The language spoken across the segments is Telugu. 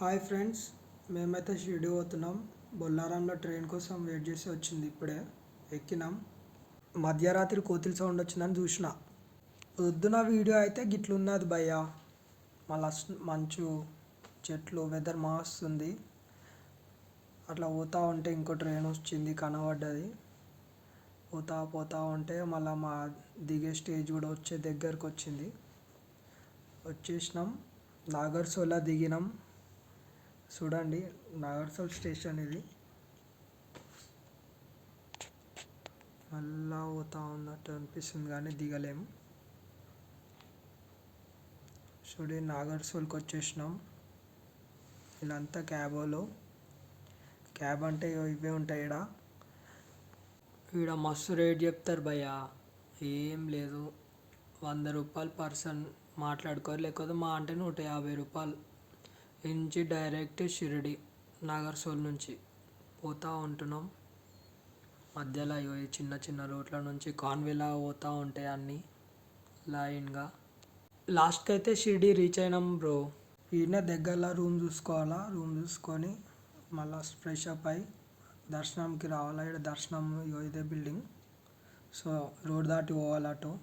హాయ్ ఫ్రెండ్స్, మేమైతే షిరిడి పోతున్నాం. బొల్లారంలో ట్రైన్ కోసం వెయిట్ చేసి వచ్చింది. ఇప్పుడే ఎక్కినాం. మధ్యరాత్రి కోతిల సౌండ్ వచ్చిందని చూసిన. పొద్దున వీడియో అయితే గిట్లున్నది భయ్య. మళ్ళా మంచు, చెట్లు, వెదర్ మాస్తుంది. అట్లా పోతా ఉంటే ఇంకో ట్రైన్ వచ్చింది, కనబడ్డది. పోతా ఉంటే మళ్ళీ మా దిగే స్టేజ్ కూడా వచ్చే దగ్గరకు వచ్చింది. వచ్చేసినాం. నాగర్సోల దిగినాం. చూడండి, నాగర్సోల్ స్టేషన్ ఇది. మళ్ళా పోతా ఉన్నట్టు అనిపిస్తుంది కానీ దిగలేము. చూడండి, నాగర్సోల్కి వచ్చేసినాం. వీళ్ళంతా క్యాబోలో. క్యాబ్ అంటే ఇవే ఉంటాయి. ఈడ మస్తు రేట్ చెప్తారు భయ్య. ఏం లేదు, 100 రూపాయలు పర్సన్ మాట్లాడుకోరు, లేకపోతే మా అంటే 150 రూపాయలు. నుంచి డైరెక్ట్ షిరిడి నాగర్సోల్ నుంచి పోతూ ఉంటున్నాం. మధ్యలో ఈ చిన్న చిన్న రోడ్ల నుంచి కాన్వేలా పోతూ ఉంటాయి అన్నీ లైన్గా. లాస్ట్కి అయితే షిరిడి రీచ్ అయినాం బ్రో. ఈయన దగ్గరలో రూమ్ చూసుకోవాలా. రూమ్ చూసుకొని మళ్ళీ ఫ్రెష్ అప్ అయి దర్శనంకి రావాలా. ఇక్కడ దర్శనం ఇదే బిల్డింగ్. సో రోడ్ దాటి పోవాలటు.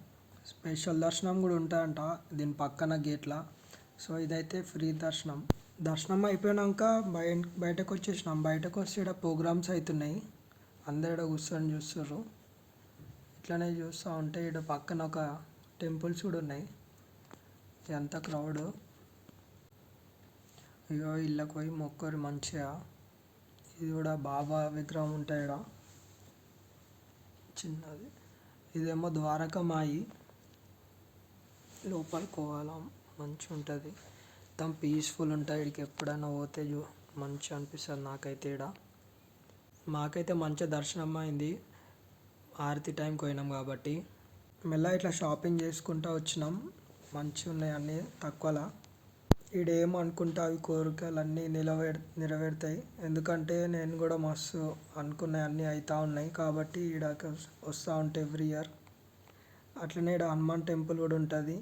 స్పెషల్ దర్శనం కూడా ఉంటాయంట దీని పక్కన గేట్లా. సో ఇదైతే ఫ్రీ దర్శనం. దర్శనం అయిపోయాక బయటకు వచ్చేసినాం. బయటకు వస్తే ఇక్కడ ప్రోగ్రామ్స్ అవుతున్నాయి. అందరు ఇక్కడ కూర్చొని చూస్తుర్రు. ఇట్లనే చూస్తూ ఉంటే ఇక్కడ పక్కన ఒక టెంపుల్స్ కూడా ఉన్నాయి. ఎంత క్రౌడ్. ఇగో ఇళ్ళకి పోయి మొక్కరు మంచిగా. ఇది కూడా బాబా విగ్రహం ఉంటాయి ఇక్కడ చిన్నది. ఇదేమో ద్వారకమాయి. లోపలికి పోవాలా, మంచిగా ఉంటుంది. మొత్తం పీస్ఫుల్ ఉంటుంది. ఇక్కడికి ఎప్పుడైనా పోతే మంచిగా అనిపిస్తుంది నాకైతే. మాకైతే మంచిగా దర్శనం అయింది. ఆరతి టైంకి పోయినాం కాబట్టి. మెల్ల ఇట్లా షాపింగ్ చేసుకుంటూ వచ్చినాం. మంచిగా ఉన్నాయి అన్నీ తక్కువలా. ఈడేమనుకుంటా అవి కోరికలు అన్నీ నెరవేరుతాయి. ఎందుకంటే నేను కూడా మస్తు అనుకున్నాయి అన్నీ అవుతూ ఉన్నాయి కాబట్టి ఈడకి వస్తూ ఉంటాయి ఎవ్రీ ఇయర్. అట్లనే ఇక్కడ హనుమాన్ టెంపుల్ కూడా ఉంటుంది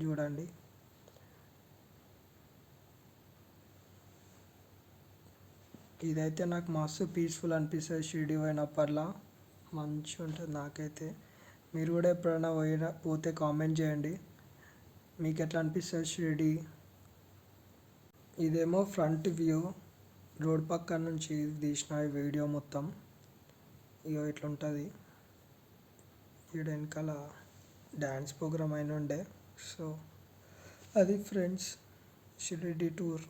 చూడండి. ఇదైతే నాకు మస్తు పీస్ఫుల్ అనిపిస్తుంది. షిరిడి పోయినప్పట్లా మంచిగా ఉంటుంది నాకైతే. మీరు కూడా ఎప్పుడైనా పోతే కామెంట్ చేయండి మీకు ఎట్లా అనిపిస్తుంది షిరిడి. ఇదేమో ఫ్రంట్ వ్యూ, రోడ్ పక్కన నుంచి తీసిన వీడియో మొత్తం. ఇగో ఇట్లుంటుంది. ఈడ వెనకాల డ్యాన్స్ ప్రోగ్రామ్ అయిన ఉండే. సో అది ఫ్రెండ్స్, షిరిడి టూర్.